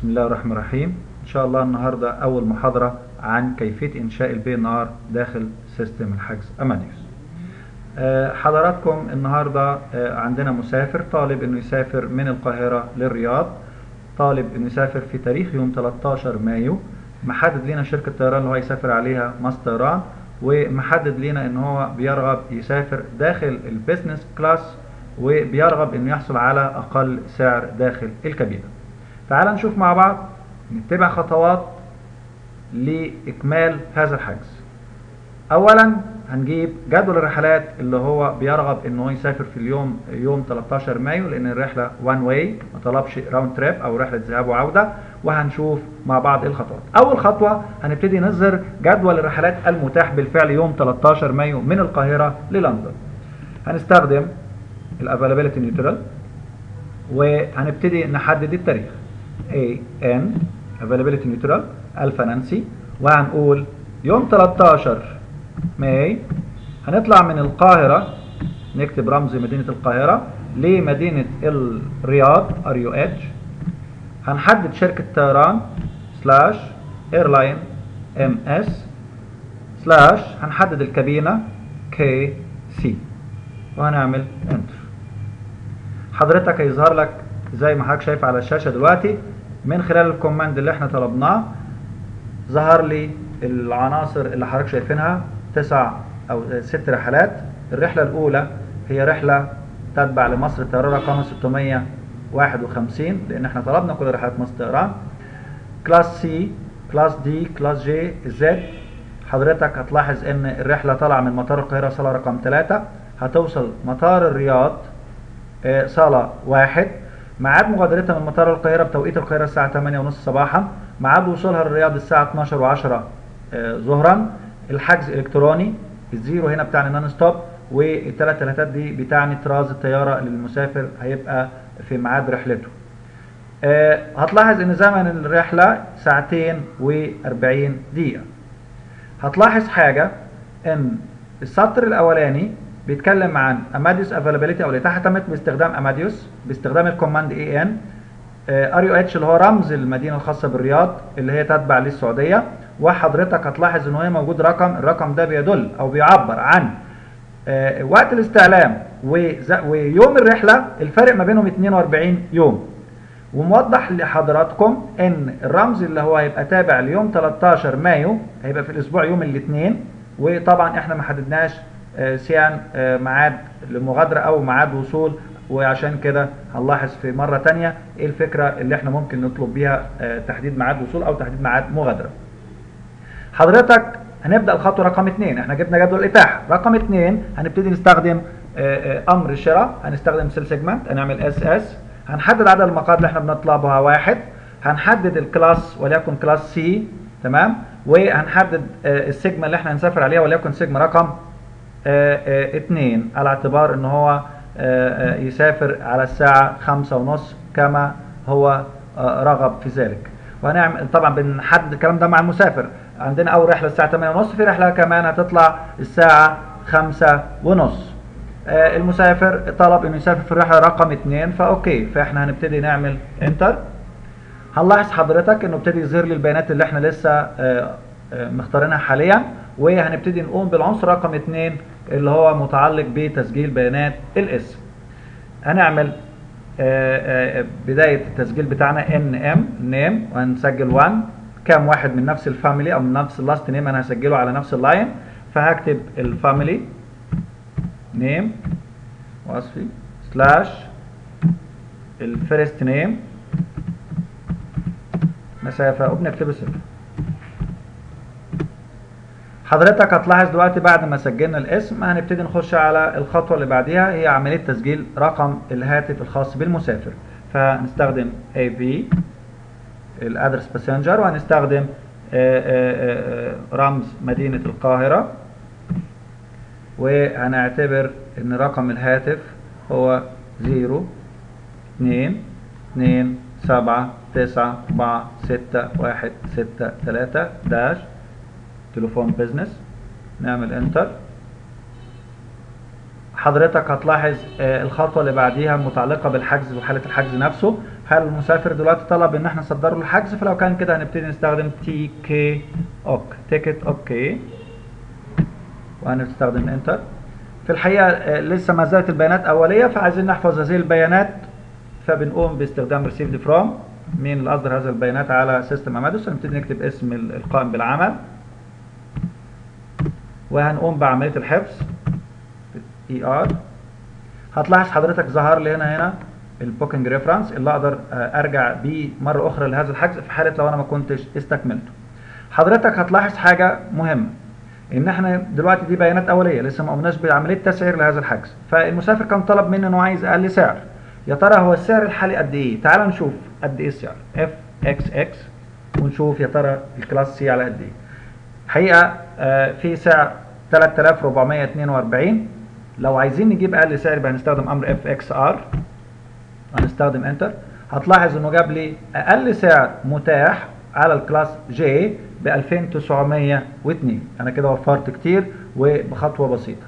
بسم الله الرحمن الرحيم. إن شاء الله النهاردة أول محاضرة عن كيفية إنشاء البي إن آر داخل سيستم الحجز أماديوس. حضراتكم النهاردة عندنا مسافر طالب إنه يسافر من القاهرة للرياض، طالب إنه يسافر في تاريخ يوم 13 مايو، محدد لنا شركة الطيران اللي هو يسافر عليها مصر طيران، ومحدد لنا إن هو بيرغب يسافر داخل البيزنس كلاس وبيرغب إنه يحصل على أقل سعر داخل الكابينة. تعال نشوف مع بعض، نتبع خطوات لإكمال هذا الحجز. أولا هنجيب جدول الرحلات اللي هو بيرغب إنه يسافر في يوم 13 مايو، لأن الرحلة وان واي ما طلبش راوند تريب أو رحلة ذهاب وعودة، وهنشوف مع بعض إيه الخطوات. أول خطوة هنبتدي نظهر جدول الرحلات المتاح بالفعل يوم 13 مايو من القاهرة للندن. هنستخدم الافيلابيلتي نيوترال وهنبتدي نحدد التاريخ AN availability neutral الفا نانسي، وهنقول يوم 13 ماي هنطلع من القاهرة، نكتب رمز مدينة القاهرة لمدينة الرياض RUH. هنحدد شركة طيران سلاش ايرلاين MS سلاش هنحدد الكابينة KC وهنعمل انتر. حضرتك هيظهر لك زي ما حضرتك شايف على الشاشة دلوقتي من خلال الكوماند اللي احنا طلبناه، ظهر لي العناصر اللي حضرتك شايفينها 9 أو 6 رحلات. الرحلة الأولى هي رحلة تتبع لمصر الطيران رقم 651 لأن احنا طلبنا كل رحلات مصر الطيران. كلاس سي، كلاس دي، كلاس جي، زد. حضرتك هتلاحظ ان الرحلة طالعة من مطار القاهرة صالة رقم 3، هتوصل مطار الرياض صالة 1. ميعاد مغادرتها من مطار القاهرة بتوقيت القاهرة الساعة 8:30 صباحا، ميعاد وصولها للرياض الساعة 12:10 ظهرا. الحجز إلكتروني، الزيرو هنا بتاعني نون ستوب، والثلاث ثلاثات دي بتعني طراز الطيارة للمسافر هيبقى في ميعاد رحلته. هتلاحظ ان زمن الرحلة 2:40 دقيقة. هتلاحظ حاجة ان السطر الاولاني بيتكلم عن اماديوس افيلابيلتي او الاتاحة تمت باستخدام اماديوس باستخدام الكوماند AN RUH اللي هو رمز المدينة الخاصة بالرياض اللي هي تتبع للسعودية. وحضرتك هتلاحظ ان هو موجود الرقم ده بيدل او بيعبر عن وقت الاستعلام ويوم الرحلة، الفرق ما بينهم 42 يوم. وموضح لحضراتكم ان الرمز اللي هو هيبقى تابع ليوم 13 مايو هيبقى في الاسبوع يوم الاثنين، وطبعا احنا ما حددناش سيان ميعاد للمغادرة او ميعاد وصول، وعشان كده هنلاحظ في مرة تانية ايه الفكرة اللي احنا ممكن نطلب بيها تحديد ميعاد وصول او تحديد ميعاد مغادرة. حضرتك هنبدأ الخطوة رقم 2، احنا جبنا جدول الاتاحة. رقم 2 هنبتدي نستخدم امر الشراء، هنستخدم سيل سيجمنت، هنعمل SS، هنحدد عدد المقاعد اللي احنا بنطلبها 1، هنحدد الكلاس وليكن كلاس سي، تمام، وهنحدد السيجما اللي احنا هنسافر عليها وليكن سيجما رقم 2 على اعتبار ان هو يسافر على الساعة 5:30 كما هو رغب في ذلك. وهنعمل طبعا بنحدد الكلام ده مع المسافر. عندنا اول رحلة الساعة 8:30، في رحلة كمان هتطلع الساعة 5:30. المسافر طلب انه يسافر في الرحلة رقم 2 فاوكي، فاحنا هنبتدي نعمل انتر. هنلاحظ حضرتك انه ابتدي يظهر لي البيانات اللي احنا لسه مختارينها حاليا، وهنبتدي نقوم بالعنصر رقم 2 اللي هو متعلق بتسجيل بيانات الاسم. هنعمل بداية التسجيل بتاعنا نيم، وهنسجل 1 كام واحد من نفس الفاميلي او من نفس اللاست نيم انا هسجله على نفس اللاين، فهكتب الفاميلي نيم وصفي سلاش الفيرست نيم مسافة وبنكتب 0. حضرتك هتلاحظ دلوقتي بعد ما سجلنا الاسم هنبتدي نخش على الخطوة اللي بعديها، هي عملية تسجيل رقم الهاتف الخاص بالمسافر. فهنستخدم AV الادرس باسنجر، وهنستخدم رمز مدينة القاهرة، وهنعتبر ان رقم الهاتف هو 02279466163 داش تليفون بيزنس. نعمل انتر. حضرتك هتلاحظ الخطوة اللي بعديها متعلقة بالحجز وحالة الحجز نفسه. هل المسافر دلوقتي طلب ان احنا نصدر له الحجز؟ فلو كان كده هنبتدي نستخدم تي كي اوك، تيكت اوكي، وهنستخدم انتر. في الحقيقة لسه ما زالت البيانات أولية، فعايزين نحفظ هذه البيانات، فبنقوم باستخدام received from. مين اللي أصدر هذه البيانات على سيستم أمادوس؟ هنبتدي نكتب اسم القائم بالعمل، وهنقوم بعملية الحفظ ER. هتلاحظ حضرتك ظهر لي هنا البوكينج ريفرنس اللي أقدر أرجع بيه مرة أخرى لهذا الحجز في حالة لو أنا ما كنتش استكملته. حضرتك هتلاحظ حاجة مهمة، ان احنا دلوقتي دي بيانات اوليه لسه ما قمناش بعمليه تسعير لهذا الحجز. فالمسافر كان طلب مني انه عايز اقل سعر. يا ترى هو السعر الحالي قد ايه؟ تعال نشوف قد ايه السعر اف اكس اكس، ونشوف يا ترى الكلاس سي على قد ايه. حقيقه في سعر 3442. لو عايزين نجيب اقل سعر يبقى هنستخدم امر اف اكس ار، هنستخدم انتر. هتلاحظ انه جاب لي اقل سعر متاح على الكلاس جي ب 2902. انا كده وفرت كتير وبخطوه بسيطه.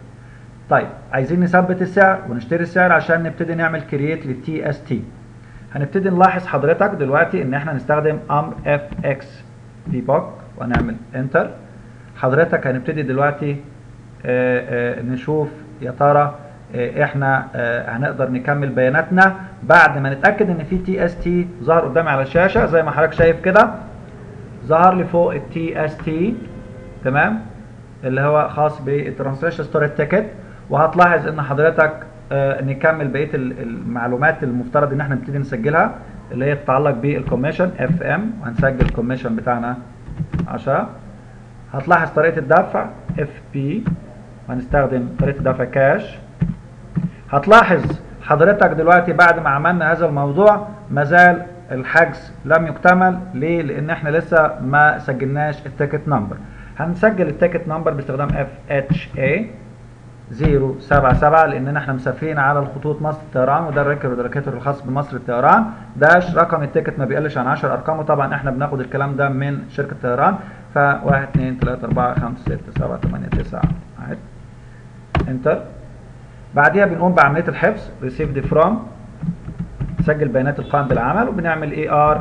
طيب عايزين نثبت السعر ونشتري السعر عشان نبتدي نعمل كرييت للتي اس تي. هنبتدي نلاحظ حضرتك دلوقتي ان احنا نستخدم امر اف اكس ديبوك ونعمل انتر. حضرتك هنبتدي دلوقتي نشوف يا ترى احنا هنقدر نكمل بياناتنا بعد ما نتاكد ان في تي اس تي ظهر قدامي على الشاشه. زي ما حضرتك شايف كده ظهر لي فوق التي اس تي، تمام، اللي هو خاص بالترانسليشن ستوري تيكت. وهتلاحظ ان حضرتك نكمل بقيه المعلومات المفترض ان احنا نبتدي نسجلها اللي هي تتعلق بالكوميشن اف ام، وهنسجل الكوميشن بتاعنا 10. هتلاحظ طريقه الدفع اف بي، وهنستخدم طريقه الدفع كاش. هتلاحظ حضرتك دلوقتي بعد ما عملنا هذا الموضوع مازال الحجز لم يكتمل. ليه؟ لان احنا لسه ما سجلناش التيكت نمبر. هنسجل التيكت نمبر باستخدام FHA 077 لان احنا مسافرين على الخطوط مصر الطيران، وده الريكورد والريكيتور الخاص بمصر الطيران. داش رقم التيكت ما بيقلش عن 10 ارقام، وطبعا احنا بناخد الكلام ده من شركه الطيران. ف 1 2 3 4 5 6 7 8 9 اهي انتر. بعديها بنقوم بعمليه الحفظ received from، نسجل بيانات القائم بالعمل وبنعمل AR.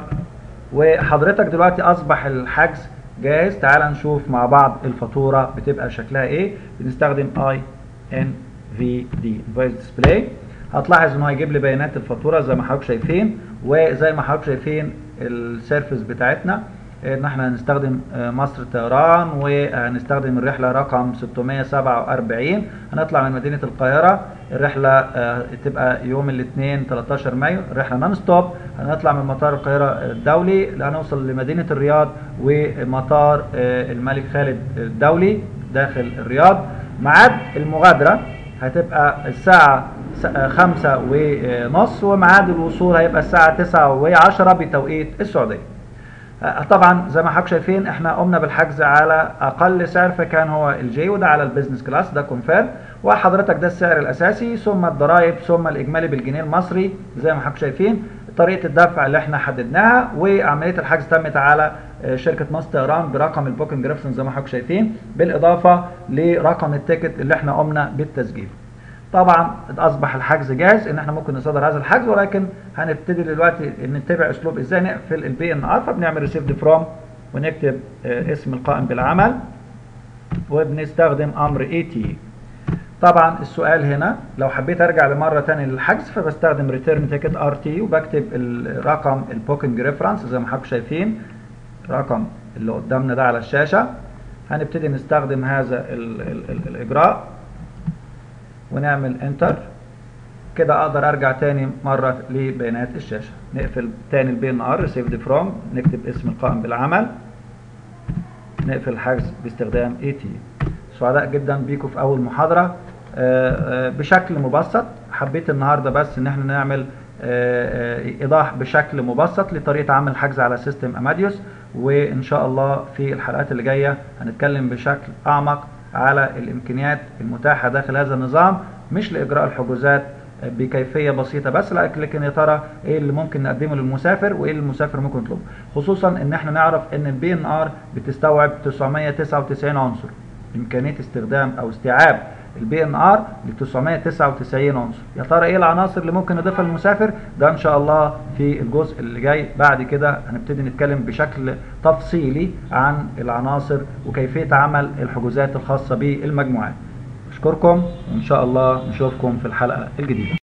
وحضرتك دلوقتي اصبح الحجز جاهز. تعال نشوف مع بعض الفاتوره بتبقى شكلها ايه. بنستخدم INVD Invoice Display. هتلاحظ انه هيجيب لي بيانات الفاتوره زي ما حضرتك شايفين، وزي ما حضرتك شايفين السيرفيس بتاعتنا ان احنا هنستخدم مصر الطيران، وهنستخدم الرحله رقم 647. هنطلع من مدينه القاهره، الرحله تبقى يوم الاثنين 13 مايو، الرحله نون ستوب. هنطلع من مطار القاهره الدولي، هنوصل لمدينه الرياض ومطار الملك خالد الدولي داخل الرياض. ميعاد المغادره هتبقى الساعه 5:30، وميعاد الوصول هيبقى الساعه 9:10 بتوقيت السعوديه. طبعا زي ما حضرتك شايفين احنا قمنا بالحجز على اقل سعر، فكان هو الجي، وده على البيزنس كلاس، ده كونفيرم. وحضرتك ده السعر الاساسي ثم الضرائب ثم الاجمالي بالجنيه المصري زي ما حضرتك شايفين. طريقه الدفع اللي احنا حددناها، وعمليه الحجز تمت على شركه مصر طيران برقم البوكينج ريفرنس زي ما حضرتك شايفين، بالاضافه لرقم التيكت اللي احنا قمنا بالتسجيل. طبعا اصبح الحجز جاهز ان احنا ممكن نصدر هذا الحجز، ولكن هنبتدي دلوقتي نتبع اسلوب ازاي نقفل البي ان ار. فبنعمل ريسيفد فروم ونكتب اسم القائم بالعمل، وبنستخدم امر اي تي. طبعا السؤال هنا لو حبيت ارجع لمره ثانيه للحجز فبستخدم ريتيرن تيكت ار تي، وبكتب الرقم البوكينج ريفرنس زي ما حضرتك شايفين، الرقم اللي قدامنا ده على الشاشه. هنبتدي نستخدم هذا الاجراء ونعمل انتر. كده اقدر ارجع تاني مره لبيانات الشاشه. نقفل تاني البي ان ار ريسيفد فروم، نكتب اسم القائم بالعمل، نقفل الحجز باستخدام اي تي. سعداء جدا بيكم في اول محاضره بشكل مبسط. حبيت النهارده بس ان احنا نعمل ايضاح بشكل مبسط لطريقه عمل الحجز على سيستم اماديوس، وان شاء الله في الحلقات اللي جايه هنتكلم بشكل اعمق على الامكانيات المتاحه داخل هذا النظام، مش لاجراء الحجوزات بكيفيه بسيطه بس، لكن يا ترى ايه اللي ممكن نقدمه للمسافر وايه اللي المسافر ممكن يطلبه، خصوصا ان احنا نعرف ان البي ان ار بتستوعب 999 عنصر. امكانيه استخدام او استيعاب البي ان ار ل 999 عنصر. يا ترى ايه العناصر اللي ممكن نضيفها للمسافر؟ ده ان شاء الله في الجزء اللي جاي. بعد كده هنبتدي نتكلم بشكل تفصيلي عن العناصر وكيفية عمل الحجوزات الخاصة بالمجموعات. اشكركم وان شاء الله نشوفكم في الحلقة الجديدة.